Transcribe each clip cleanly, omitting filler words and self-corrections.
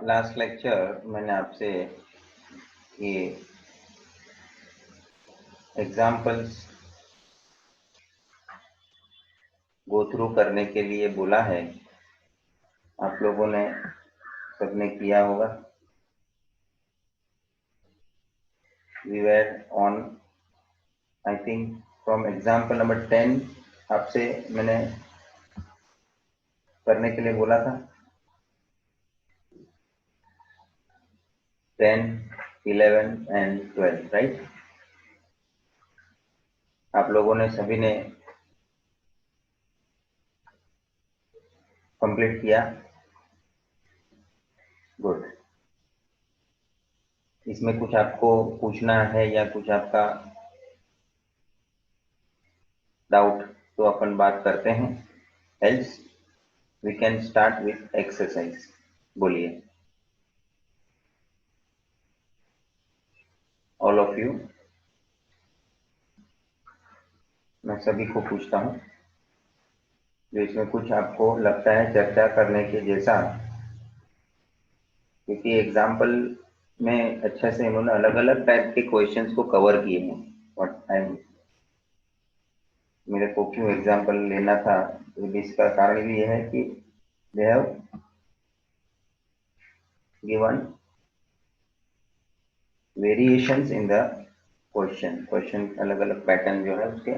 Last lecture मैंने आपसे ये एग्जाम्पल्स गो थ्रू करने के लिए बोला है। आप लोगों ने सबने किया होगा। We were on I think from example number 10 आपसे मैंने करने के लिए बोला था। 10, 11 एंड 12 राइट। आप लोगों ने सभी ने कंप्लीट किया। गुड। इसमें कुछ आपको पूछना है या कुछ आपका डाउट तो अपन बात करते हैं, else we can start with exercise. बोलिए ऑल ऑफ यू। मैं सभी को पूछता हूँ जो इसमें कुछ आपको लगता है चर्चा करने के जैसा, क्योंकि एग्जाम्पल में अच्छे से इन्होंने अलग अलग टाइप के क्वेश्चंस को कवर किए हैं। व्हाट टाइम मेरे को क्यों एग्जाम्पल लेना था, तो इसका कारण भी यह है कि they have given variations in the question अलग अलग पैटर्न जो है उसके।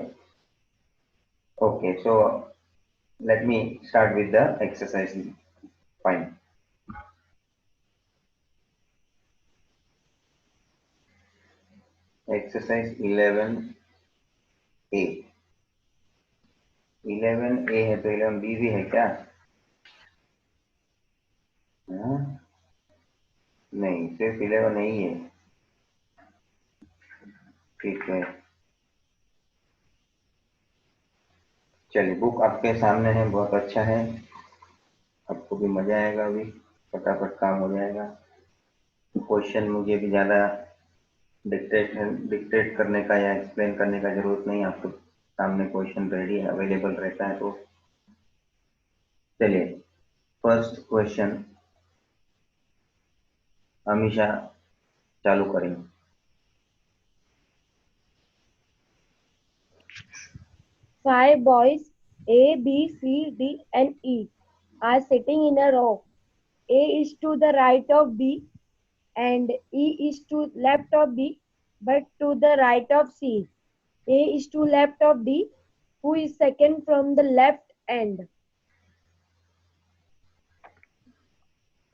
Okay, so let me start with the exercise. Fine. Exercise 11A। 11A है तो 11B भी है क्या? हाँ? नहीं, सिर्फ 11 नहीं है। ठीक है, चलिए बुक आपके सामने है, बहुत अच्छा है। आपको भी मजा आएगा, अभी फटाफट काम हो जाएगा। क्वेश्चन मुझे भी ज़्यादा डिक्टेट करने का या एक्सप्लेन करने का जरूरत नहीं, आपके सामने क्वेश्चन रेडी अवेलेबल रहता है। तो चलिए फर्स्ट क्वेश्चन हमेशा चालू करें। 5 boys A, B, C, D, and E are sitting in a row. A is to the right of B and E is to left of B, but to the right of C. A is to left of D, who is second from the left end.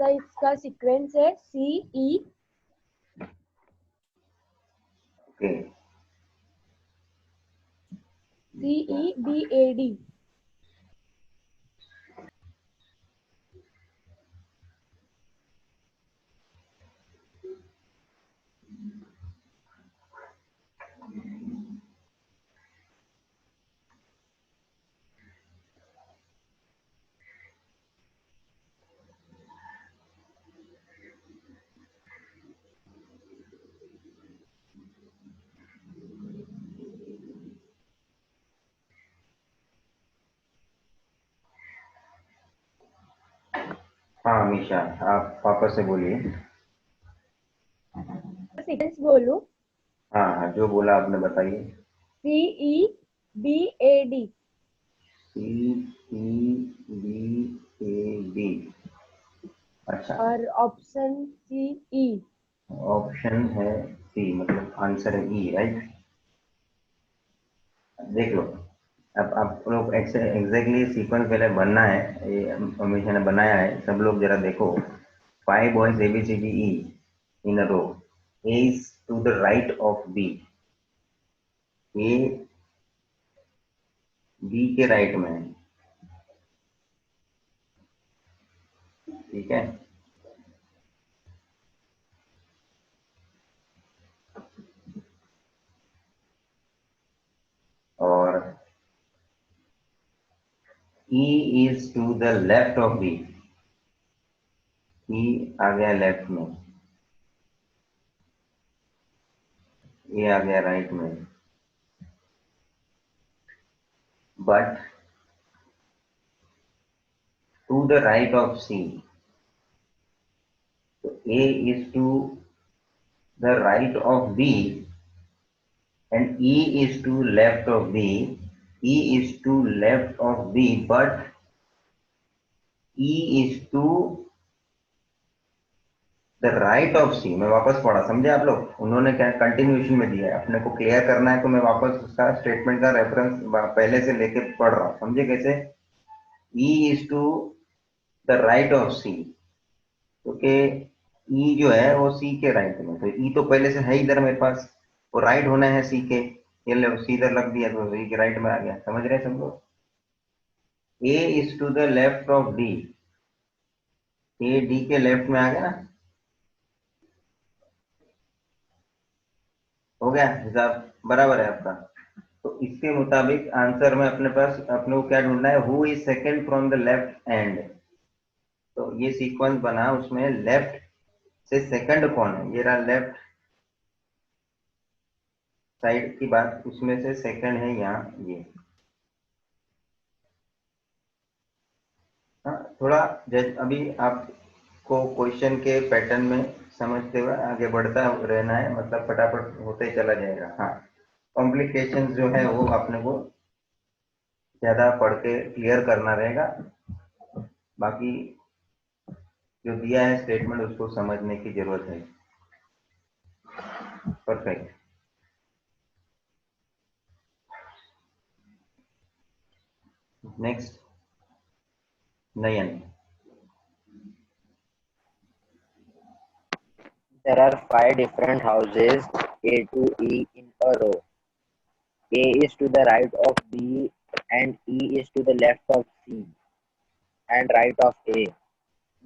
तो इसका sequence है CE, okay, CEBAD. हाँ हमेशा, आप वापस से बोलिए। Sequence बोलूं? हाँ हाँ, जो बोला आपने बताइए। CEBAD. CEBAD। अच्छा, और ऑप्शन CE. ऑप्शन है सी, मतलब आंसर है ई, राइट। देख लो, अब आप लोग एग्जैक्टली सीक्वेंस पहले बनना है, ये हमेशा ने बनाया है, सब लोग जरा देखो। 5 boys ABCDE in a row. A is to the right of B. A B के राइट में है, ठीक है। और E is to the left of B. E आ गया लेफ्ट में, ए आ गया राइट में। But to the right of C, A is to the right of B and E is to left of B. E is to left of B, but E is to the right of C. मैं वापस पढ़ा, समझे आप लोग? उन्होंने क्या continuation में दिया है, अपने को क्लियर करना है, तो मैं वापस उसका स्टेटमेंट का रेफरेंस पहले से लेके पढ़ रहा हूँ, समझे कैसे? E is to the right of C, क्योंकि ई जो है वो सी के राइट में, तो ई तो पहले से है इधर मेरे पास, वो राइट होना है सी के, ये ले सी इधर लग दिया तो ई के राइट में आ गया। समझ रहे सब लोग? A is to the left of D, A D के लेफ्ट में आ गया ना, हो गया हिसाब, बराबर है आपका। तो इसके मुताबिक आंसर में अपने पास अपने को क्या ढूंढना है, who is second from the left and. तो ये सीक्वेंस बना, उसमें लेफ्ट से सेकंड कौन है, ये रहा लेफ्ट साइड की बात, उसमें से सेकंड है यहाँ ये। हाँ, थोड़ा अभी आपको क्वेश्चन के पैटर्न में समझते हुए आगे बढ़ता रहना है, मतलब फटाफट होते चला जाएगा। हाँ, कॉम्प्लिकेशन जो है वो अपने को ज्यादा पढ़ के क्लियर करना रहेगा, बाकी जो दिया है स्टेटमेंट उसको समझने की जरूरत है। Perfect. Next Nayan. There are 5 different houses A to E in a row. A is to the right of B and E is to the left of C and right of A.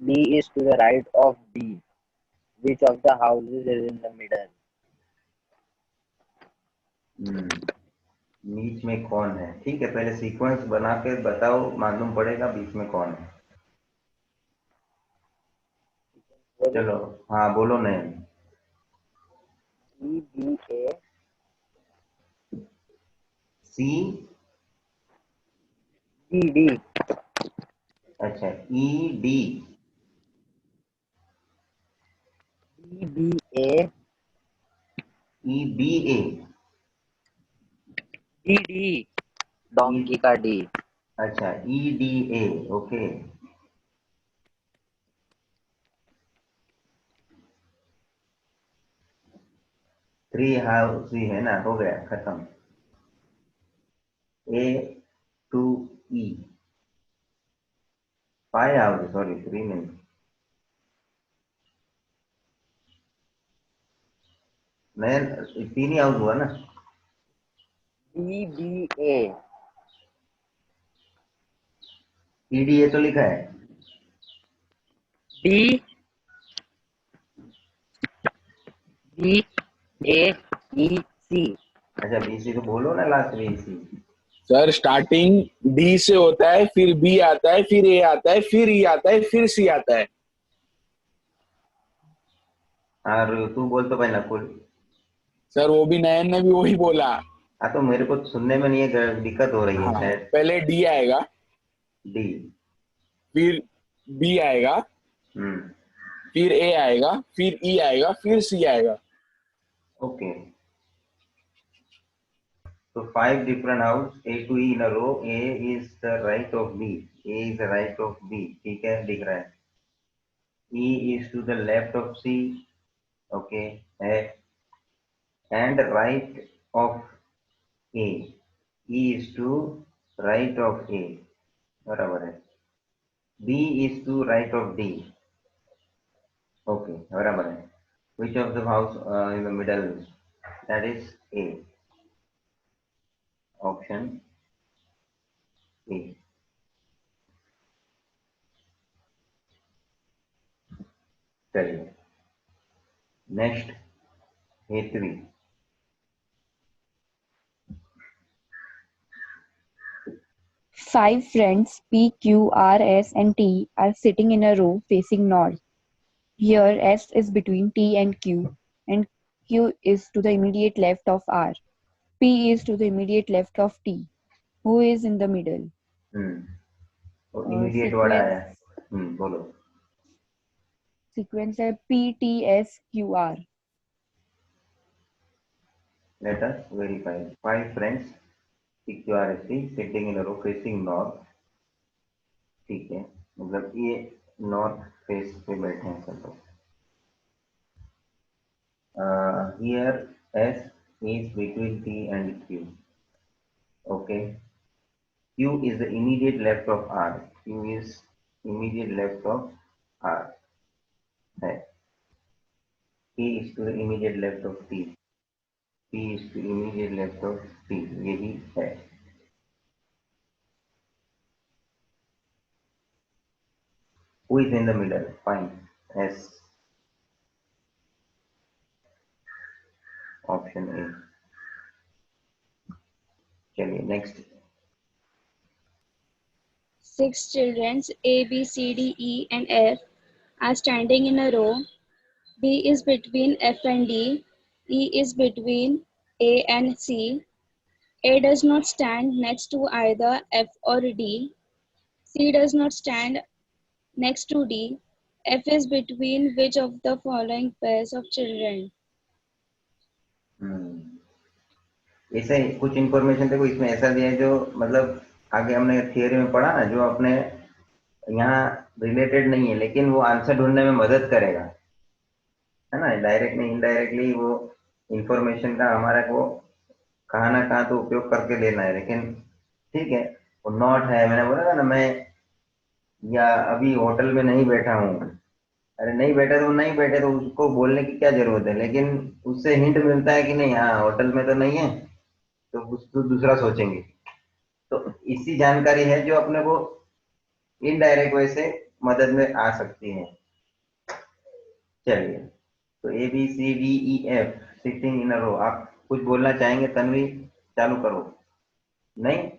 B is to the right of D. Which of the houses is in the middle? बीच में कौन है? ठीक है, पहले sequence बना के बताओ, मालूम पड़ेगा बीच में कौन है। चलो हाँ बोलो नयन। E B A C D D. अच्छा, E D E B A E B A D D. Donkey का D. अच्छा, E D A, okay. Three house ही है ना, हो गया खत्म। A to E, five house, sorry three नहीं, नयन तीन ही हाउस हुआ ना। D B A. E D A तो लिखा है। D B A E C. अच्छा, बी सी तो बोलो ना last B C. Sir starting D से होता है, फिर बी आता है, फिर ए आता है, फिर ई आता है, फिर सी आता है। और तू बोल तो भाई नकुल। सर वो भी नयन ने भी वही बोला। हाँ, तो मेरे को सुनने में नहीं है, दिक्कत हो रही है हाँ, शायद। पहले डी आएगा, डी, फिर बी आएगा, फिर ए आएगा, फिर ई आएगा, फिर सी आएगा। Okay. So five different house A to E in a row. A is the right of B. A is the right of B. ठीक है, दिख रहा है। E is to the left of C. Okay, है। And right of A. E is to right of A. बराबर है। B is to right of D. Okay, बराबर है। Which of the house in the middle? That is A. Option A. चलिए next A3। Five friends P, Q, R, S, and T are sitting in a row facing north. Here S is between T and Q is to the immediate left of R. P is to the immediate left of T. Who is in the middle? तो immediate वाला है। बोलो। Sequence है PTSQR. Let us verify. 5 friends PQRST sitting in a row facing north. ठीक है, मतलब ये north face पे बैठे हैं सब लोग. Here S is between T and Q. Okay. Q is the immediate left of R. Q is immediate left of R. है. T is to the immediate left of T. P is to immediate left of T. यही है. Who is in the middle? Fine. S. Option A. चलिए next. 6 children A, B, C, D, E, and F are standing in a row. B is between F and D. E is between A and C. A does not stand next to either F or D. C does not stand next to D. F is between which of the following pairs of children? ऐसे कुछ information देखो इसमें ऐसा दिया है जो मतलब आगे हमने थियरी में पढ़ा ना, जो अपने यहाँ रिलेटेड नहीं है लेकिन वो आंसर ढूंढने में मदद करेगा, है ना. डायरेक्ट नहीं, इनडायरेक्टली वो इंफॉर्मेशन का हमारा को कहाँ ना कहाँ तो उपयोग करके लेना है. लेकिन ठीक है, वो नॉट है, मैंने बोला था ना मैं, या अभी होटल में नहीं बैठा हूँ. अरे नहीं बैठे तो नहीं बैठे, तो उसको बोलने की क्या जरूरत है, लेकिन उससे हिंट मिलता है कि नहीं, हाँ होटल में तो नहीं है, तो कुछ तो दूसरा सोचेंगे. तो इसी जानकारी है जो अपने को इनडायरेक्ट वे से मदद में आ सकती है. चलिए, तो A B C D E F sitting in a row. आप कुछ बोलना चाहेंगे? तन्वी चालू करो. नहीं,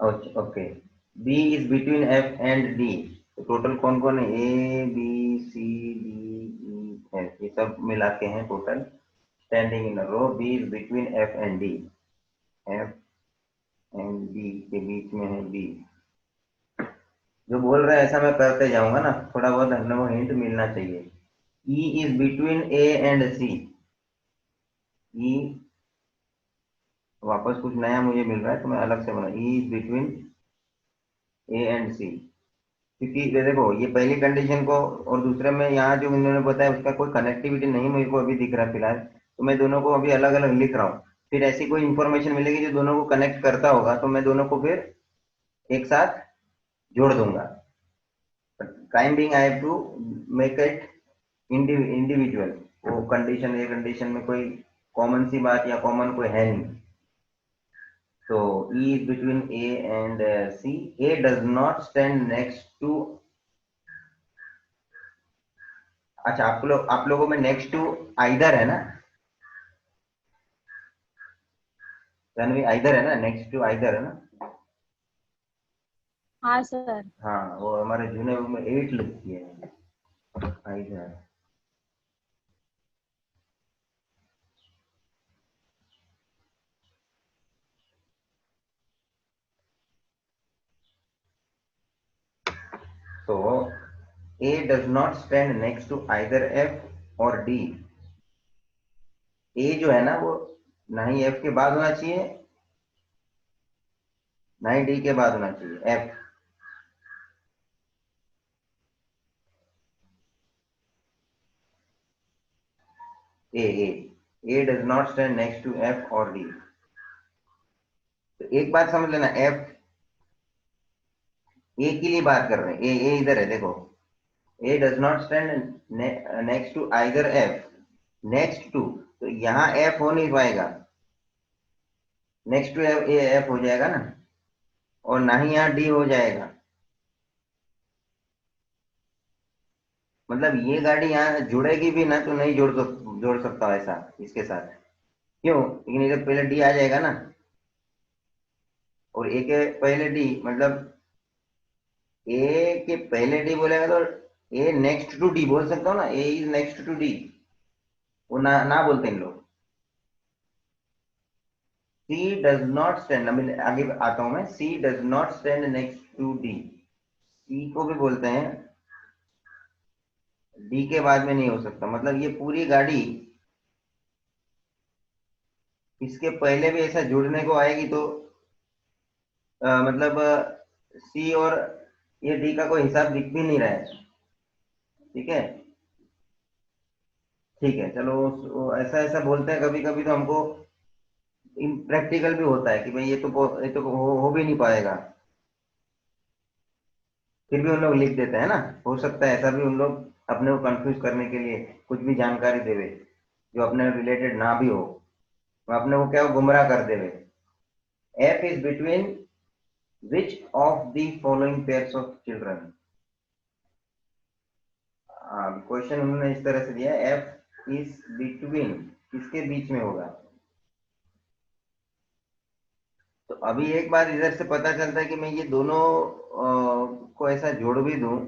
okay. B is between F and D. तो टोटल कौन कौन है? A B C D E F, ये सब मिला के हैं total. Standing in a row. B is between F and D. F and D के बीच में है बी. जो बोल रहा है ऐसा मैं करते जाऊंगा ना, थोड़ा बहुत हमने वो हिंट मिलना चाहिए. E is between A and C. E वापस कुछ नया मुझे मिल रहा है तो मैं अलग से बना. E is between A and C. क्योंकि ये देखो, ये पहली कंडीशन को और दूसरे में यहाँ जो इन्होंने बताया उसका कोई कनेक्टिविटी नहीं मेरे को अभी दिख रहा फिलहाल, तो मैं दोनों को अभी अलग अलग लिख रहा हूँ. फिर ऐसी कोई इंफॉर्मेशन मिलेगी जो दोनों को कनेक्ट करता होगा तो मैं दोनों को फिर एक साथ जोड़ दूंगा. Time being I have to make it individual. वो कंडीशन, ये कंडीशन में कोई कॉमन सी बात या कॉमन कोई है नहीं. So E is between A and C. A does not stand next to. अच्छा, आप लोगों में नेक्स्ट टू आइदर है ना? रणवी आइदर है ना? नेक्स्ट टू आइदर है ना? हाँ सर. हाँ, वो हमारे जूने बुक में 8 लिखी है either. So A does not stand next to either F or D. A जो है ना वो ना ही F के बाद होना चाहिए ना ही D के बाद होना चाहिए. F. A does not stand next to F or D. तो एक बात समझ लेना, F A के लिए बात कर रहे हैं. A इधर है देखो. A does not stand next to either F. Next to, तो यहाँ F हो नहीं पाएगा. नेक्स्ट टू F हो जाएगा ना, और ना ही यहाँ D हो जाएगा. मतलब ये गाड़ी यहाँ जुड़ेगी भी ना तो नहीं जोड़ सकता ऐसा इसके साथ. क्यों? लेकिन इधर पहले D आ जाएगा ना, और A के पहले D, मतलब A के पहले D बोलेगा तो A नेक्स्ट टू D बोल सकता हूँ ना. A is next to D, वो ना बोलते हैं लोग. C does not stand, आगे आता हूं मैं. C does not stand next to D. C को भी बोलते हैं डी के बाद में नहीं हो सकता, मतलब ये पूरी गाड़ी इसके पहले भी ऐसा जुड़ने को आएगी तो मतलब सी और ये डी का कोई हिसाब दिख भी नहीं रहा है। ठीक है, ठीक है, चलो ऐसा ऐसा बोलते हैं कभी कभी तो हमको इम्प्रैक्टिकल भी होता है कि भाई ये तो हो भी नहीं पाएगा, फिर भी उन लोग लिख देते हैं ना। हो सकता है ऐसा भी उन लोग अपने को कंफ्यूज करने के लिए कुछ भी जानकारी देवे जो अपने रिलेटेड ना भी हो, तो अपने को क्या गुमराह कर देवे। F is between which of the following pairs of children. Question उन्होंने इस तरह से दिया, एफ इज बिटवीन, किसके बीच में होगा। तो अभी एक बार इधर से पता चलता है कि मैं ये दोनों को ऐसा जोड़ भी दूं,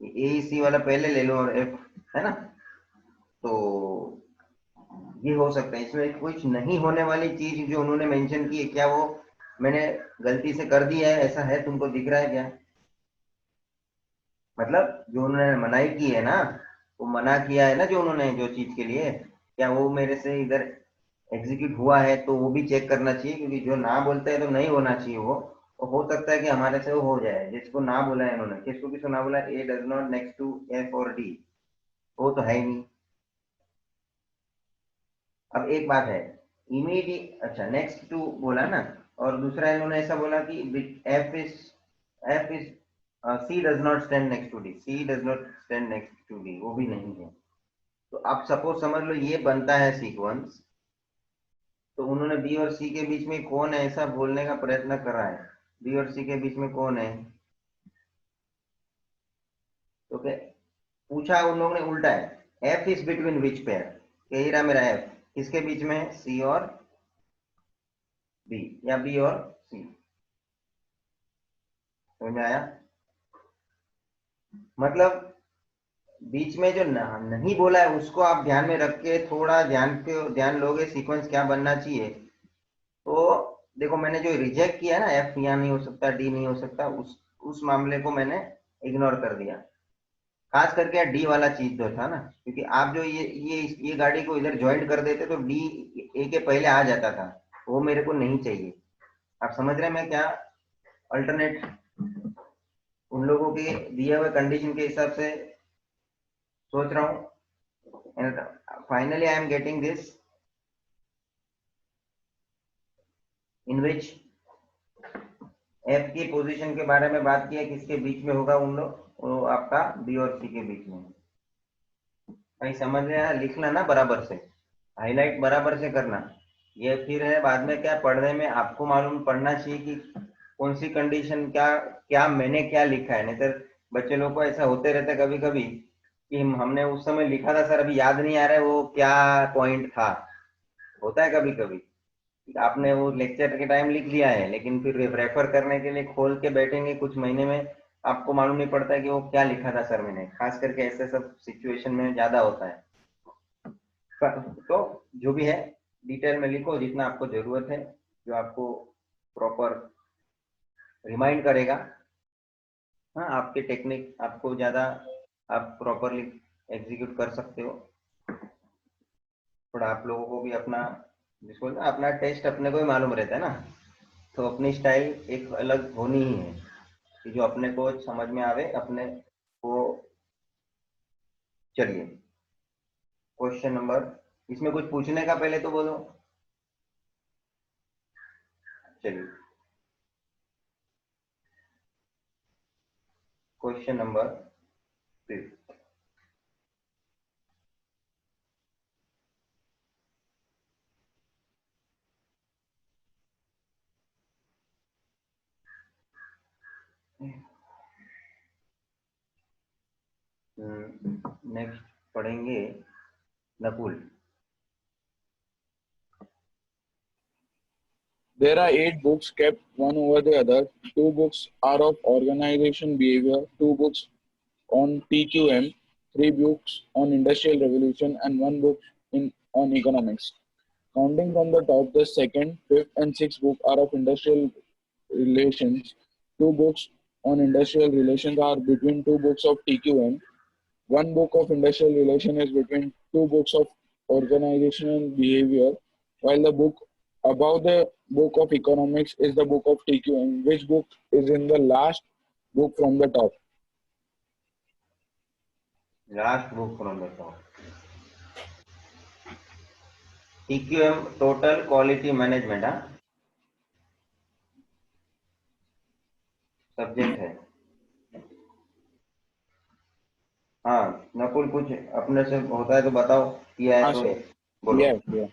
ए सी वाला पहले ले लो और एफ, है ना, तो ये हो सकता है। इसमें कुछ नहीं होने वाली चीज जो उन्होंने मेंशन की है, क्या वो मैंने गलती से कर दी है, ऐसा है तुमको दिख रहा है क्या? मतलब जो उन्होंने मनाही की है ना, वो मना किया है ना जो उन्होंने, जो चीज के लिए, क्या वो मेरे से इधर एग्जीक्यूट हुआ है, तो वो भी चेक करना चाहिए, क्योंकि जो ना बोलते हैं तो नहीं होना चाहिए वो हो सकता है कि हमारे से वो हो जाए, जिसको ना बोला है इन्होंने, किसको किसको ना बोला, A does not next to F और डी, वो तो है ही नहीं। अब एक बात है, इमीडिएट, अच्छा नेक्स्ट टू बोला ना, और दूसरा इन्होंने ऐसा बोला कि F is C does not stand next to D, C does not stand next to D, वो भी नहीं है। तो आप सपोज समझ लो ये बनता है सीक्वेंस, तो उन्होंने बी और सी के बीच में कौन है ऐसा बोलने का प्रयत्न कर रहा है, बी और सी के बीच में कौन है, तो क्या पूछा उन लोगों ने उल्टा है, F is between which pair, यही रहा मेरा एफ, किसके बीच में है, सी और बी या बी और सी। समझ में आया? मतलब बीच में जो नहीं बोला है उसको आप ध्यान में रख के थोड़ा ध्यान लोगे, सीक्वेंस क्या बनना चाहिए। तो देखो मैंने जो रिजेक्ट किया ना, एफ यहाँ नहीं हो सकता, डी नहीं हो सकता, उस मामले को मैंने इग्नोर कर दिया, खास करके डी वाला चीज जो था ना, क्योंकि आप जो ये गाड़ी को इधर ज्वाइंट कर देते तो डी ए के पहले आ जाता था, वो मेरे को नहीं चाहिए। आप समझ रहे हैं मैं क्या अल्टरनेट उन लोगों के दिए हुए कंडीशन के हिसाब से सोच रहा हूँ, and finally I am getting this in which F की पोजीशन के बारे में बात किया, किसके बीच में होगा उन लोग, वो आपका बी और सी के बीच में। भाई समझ रहे हैं, लिखना ना बराबर से, हाईलाइट बराबर से करना। ये फिर है बाद में क्या पढ़ने में आपको मालूम पड़ना चाहिए कि कौन सी कंडीशन, क्या क्या मैंने क्या लिखा है, नहीं तो बच्चे लोग को ऐसा होते रहता कभी कभी कि हमने उस समय लिखा था सर, अभी याद नहीं आ रहा है वो क्या पॉइंट था। होता है कभी कभी आपने वो लेक्चर के टाइम लिख लिया है, लेकिन फिर रेफर करने के लिए खोल के बैठेंगे कुछ महीने में, आपको मालूम नहीं पड़ता है कि वो क्या लिखा था सर मैंने, खास करके ऐसे सब सिचुएशन में ज्यादा होता है। तो जो भी है डिटेल में लिखो जितना आपको जरूरत है, जो आपको प्रॉपर रिमाइंड करेगा। हाँ, आपके टेक्निक आपको ज्यादा आप प्रॉपरली एग्जीक्यूट कर सकते हो। थोड़ा आप लोगों को भी अपना, जिसको ना अपना टेस्ट अपने को ही मालूम रहता है ना, तो अपनी स्टाइल एक अलग होनी ही है कि जो अपने को समझ में आवे अपने को। चलिए क्वेश्चन नंबर, इसमें कुछ पूछने का पहले तो बोलो। चलिए क्वेश्चन नंबर 5। नेक्स्ट पढ़ेंगे Nakul. There are 8 books kept one over the other. 2 books are of organization behavior, 2 books on TQM, 3 books on industrial revolution, and 1 book on economics. Counting from the top, the second, fifth, and sixth book are of industrial relations, 2 books on industrial relations are between two books of TQM. One book of industrial relation is between two books of organizational behavior, while the book above the book of economics is the book of TQM. Which book is in the last book from the top? Last book from the top. TQM, total quality management, हाँ subject है। हाँ नकुल, कुछ अपने से होता है तो बताओ, किया है हाँ तो सर, बोलो किया है किया। सर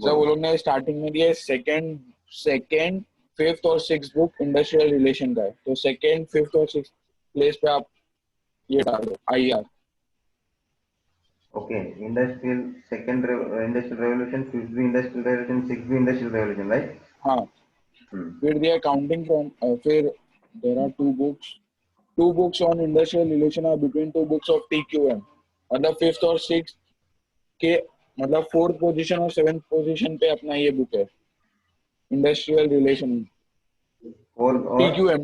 बोलो। वो लोग ने स्टार्टिंग में दिया सेकंड फिफ्थ और सिक्स बुक इंडस्ट्रियल रिलेशन का है, तो सेकंड फिफ्थ और सिक्स प्लेस पे आप ये डाल दो IR। Okay, industrial second industrial revolution, fifth भी इंडस्ट्रियल रेवोल्यूशन, सिक्स भी इंडस्ट्रियल रेवोल्यूशन, राइट? हाँ, फिर दिया काउंटिंग फ्रॉम, फिर there are two books on industrial relation are between two books of TQM। मतलब फिफ्थ और सिक्स के मतलब फोर्थ पोजीशन और सेवेंथ पोजीशन पे अपना ये बुक है इंडस्ट्रियल रिलेशन। फोर्थ और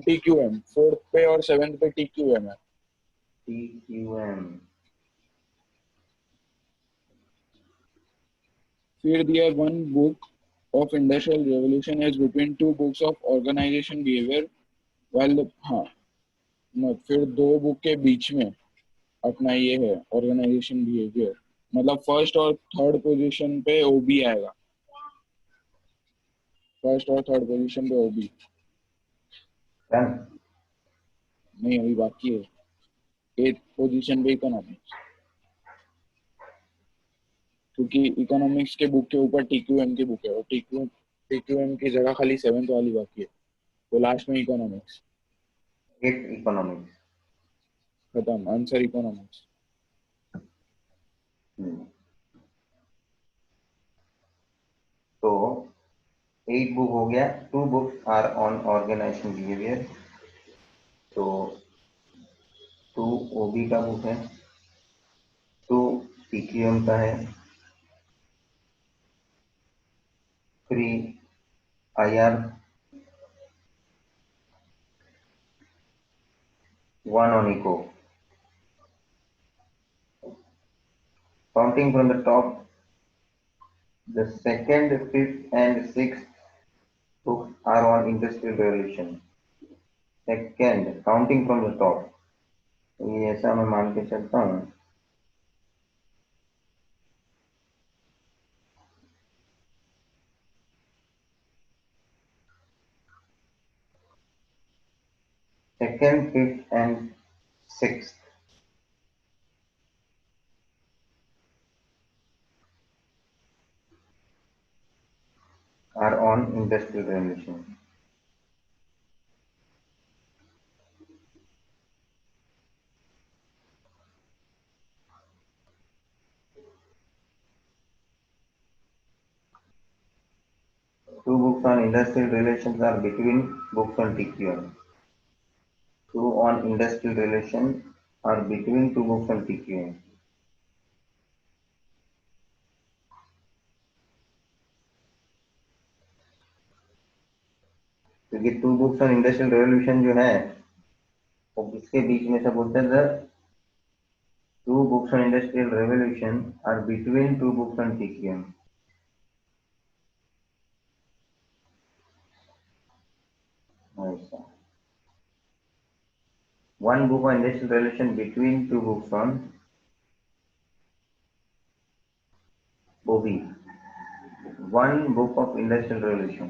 TQM फोर्थ पे और सेवेंथ पे TQM है। TQM। फिर दिया one book of industrial revolution is between two books of organization behavior, while the हाँ फिर दो बुक के बीच में अपना ये है ऑर्गेनाइजेशन बिहेवियर। मतलब फर्स्ट और थर्ड पोजीशन पे OB आएगा, फर्स्ट और थर्ड पोजीशन पे OB नहीं, अभी बाकी है एथ पोजीशन पे इकोनॉमिक्स, क्योंकि इकोनॉमिक्स के बुक के ऊपर TQM की बुक है और TQM की जगह खाली सेवेंथ वाली बाकी है, तो लास्ट में इकोनॉमिक्स। एट इकोनॉमिक्स खत्म, आंसर इकोनॉमिक्स। तो 8 बुक हो गया। 2 books are on organization behaviour, तो 2 OB का बुक है, 2 TQM का है, 3 IR, 1 on eco. Counting from the top, the second, fifth and sixth books are on industrial revolution. Second, counting from the top, ये ऐसा मैं मान के चलता हूँ। Second, fifth and sixth are on industrial revolution. Two books on industrial relations are between books on TQM. 2 on industrial relation are between 2 books on TQM. क्योंकि 2 books on industrial revolution जो है वो इसके बीच में से बोलते हैं 2 books on industrial revolution are between 2 books on TQM. ऐसा 1 book on industrial revolution between 2 books on OB. 1 book of industrial revolution,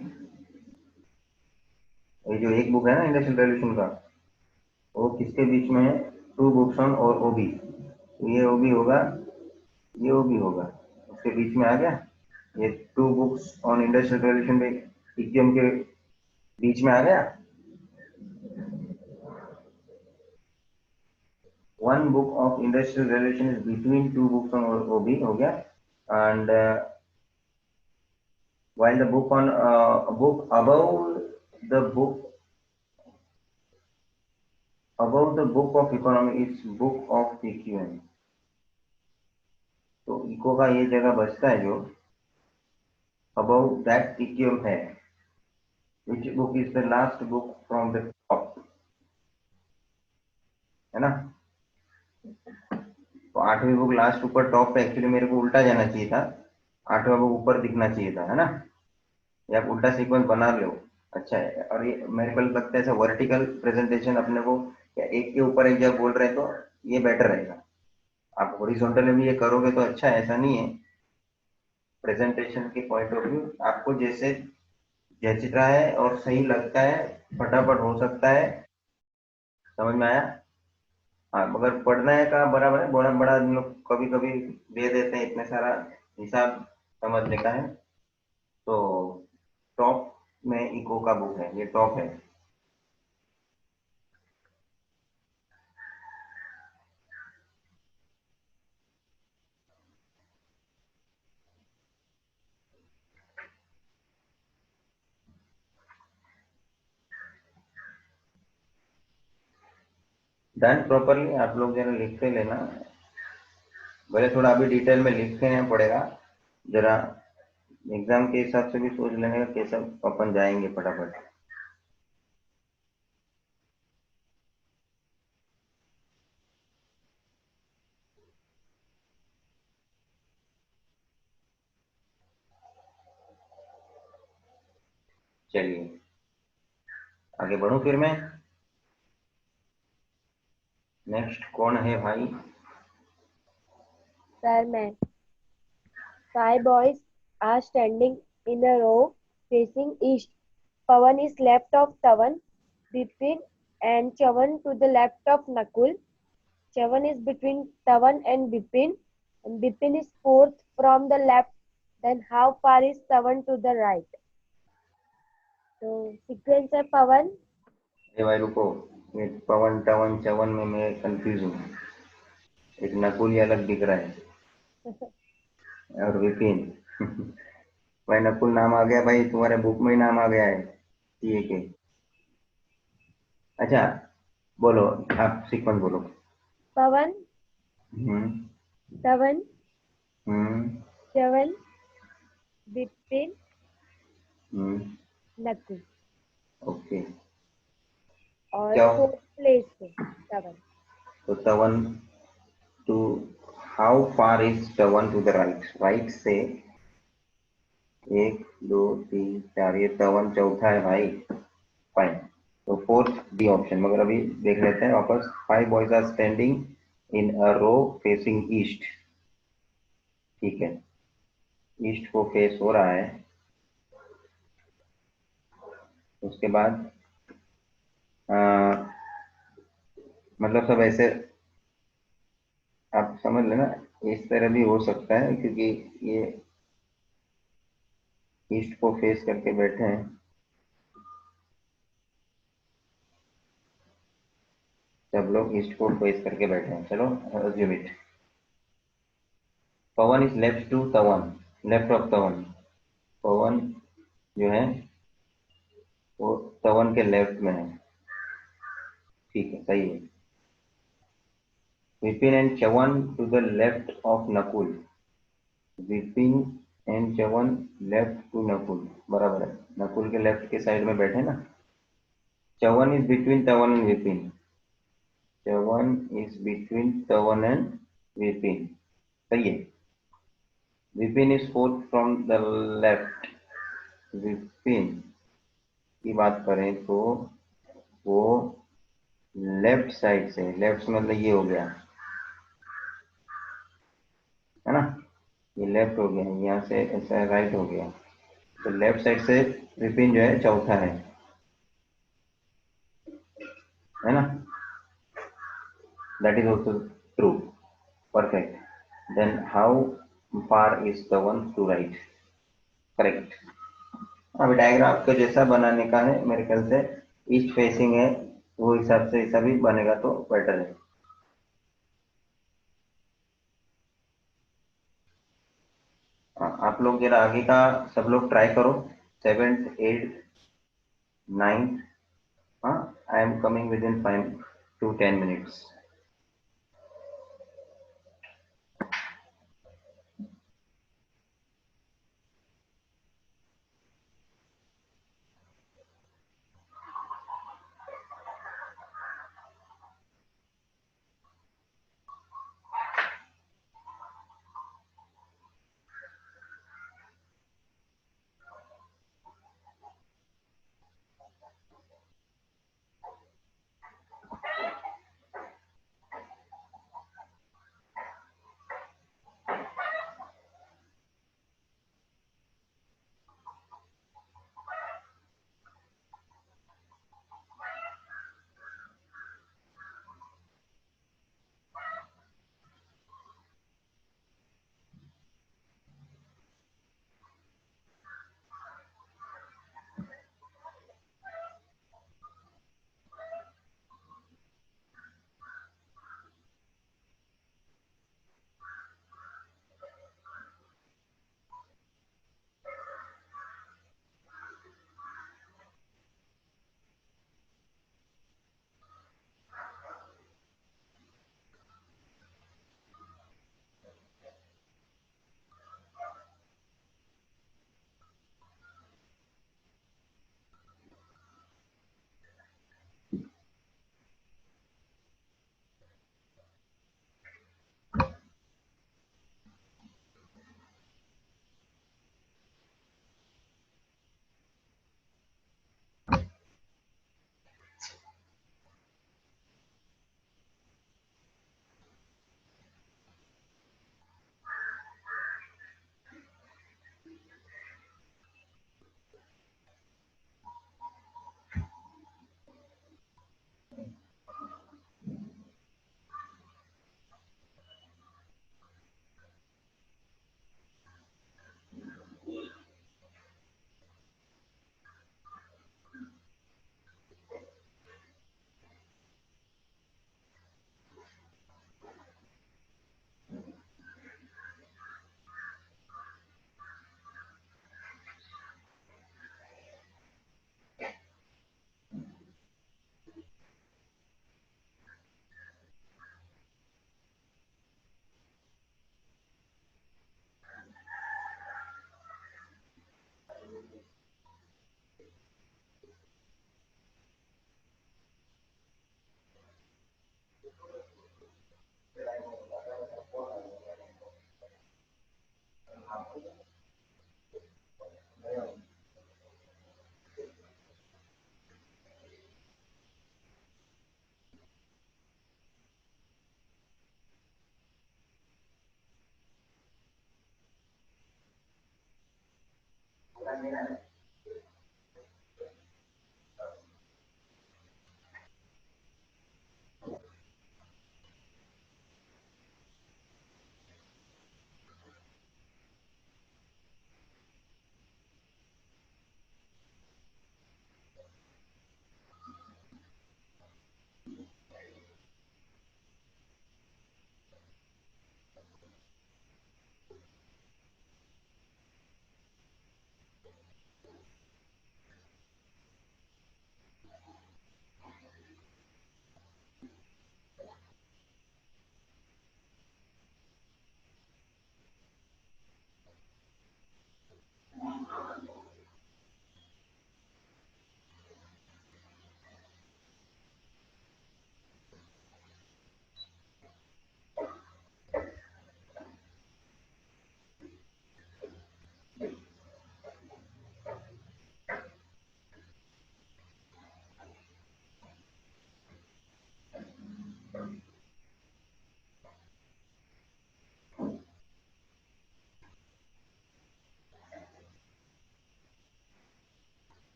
ये जो एक बुक है ना इंडस्ट्रियल रेवोल्यूशन का, वो किसके बीच में है? 2 books on और OB। ये OB होगा, ये OB होगा, उसके बीच में आ गया। ये 2 books on industrial revolution में TQM के बीच में आ गया। 1 book of industrial relation is between 2 books on OB हो गया, and while the book on book above the book of economy is book of TQM. तो इको का ये जगह बचता है जो above that TQM है, which book is the last book from the top? 8वीं बुक लास्ट ऊपर टॉप पे, एक्चुअली मेरे को उल्टा जाना चाहिए था, 8वां बुक ऊपर दिखना चाहिए था, है ना? या आप उल्टा सीक्वेंस बना लो, अच्छा है। और ये मेरे को लगता है ऐसा वर्टिकल प्रेजेंटेशन अपने को, या एक के ऊपर एक जब बोल रहे हैं तो ये बेटर रहेगा। आप हॉरिजॉन्टल में भी ये करोगे तो अच्छा है, ऐसा नहीं है। प्रेजेंटेशन के पॉइंट ऑफ व्यू आपको जैसे जच रहा है और सही लगता है, फटाफट हो सकता है, समझ में आया? हाँ, मगर पढ़ना है का बराबर है, बड़ा बड़ा हम लोग कभी कभी दे देते हैं, इतने सारा हिसाब समझने का है। तो टॉप में इको का बुक है, ये टॉप है। डन प्रॉपरली, आप लोग जरा लिख के लेना, भले थोड़ा अभी डिटेल में लिख के नहीं पड़ेगा, जरा एग्जाम के हिसाब से भी सोच लेने का कैसे अपन जाएंगे फटाफट। चलिए आगे बढ़ूं फिर मैं। नेक्स्ट कौन है भाई? Sir, man. 5 boys are standing in a row facing east. Pawan is left of Tavan, Bipin and Chavan to the left of Nakul. Chavan is between Tavan and Bipin is fourth from the left. Then how far is Tavan to the right? So sequence है Pavan, ये भाई रुको, ये पवन टवन चवन में मैं confuse हूँ। एक नकुल ही अलग दिख रहा है और विपिन भाई नकुल नाम आ गया भाई, तुम्हारे बुक में ही नाम आ गया है, ठीक है। अच्छा बोलो, आप सीक्वेंस बोलो। Pavan, हम्म Tavan, हम्म Chavan, Bipin, हम्म Nakul ओके। और क्या? फोर्थ प्लेस पे Tavan. तो तवन टू, हाउ फार इज तवन टू द राइट? राइट से 1 2 3 4, ये तवन चौथा है भाई, फाइन। तो फोर्थ डी ऑप्शन, मगर अभी देख लेते हैं वापस। 5 boys are standing in a row facing east, ठीक है, ईस्ट को फेस हो रहा है। उसके बाद अ, मतलब सब ऐसे आप समझ लेना, इस तरह भी हो सकता है क्योंकि ये ईस्ट को फेस करके बैठे हैं। सब लोग ईस्ट को फेस करके बैठे हैं, चलो assume it. Pawan is left to Tavan, left of Tavan. Pawan जो है वो तवन के लेफ्ट में है, ठीक है, सही है। Vipin and Chavan to the left of Nakul, Vipin and Chavan left to Nakul, बराबर है, नकुल के लेफ्ट के साइड में बैठे ना। Chavan is between Tavan and Vipin, Chavan is between Tavan and Vipin, सही है। Vipin is fourth from the left, Vipin की बात करें तो वो लेफ्ट साइड से, लेफ्ट मतलब ये हो गया है ना, ये लेफ्ट हो गया, यहाँ से ऐसा राइट हो गया, तो लेफ्ट साइड से विपिन जो है चौथा है ना? That is also true, perfect. Then how far is the one to right, correct. अभी डायग्राम आपको जैसा बनाने का है मेरे ख्याल से, ईस्ट फेसिंग है, वो हिसाब से ऐसा भी बनेगा तो बेटर है। आप लोग जरा आगे का सब लोग ट्राई करो, 7th 8th 9th। हाँ, I am coming with in 5 to 10 minutes।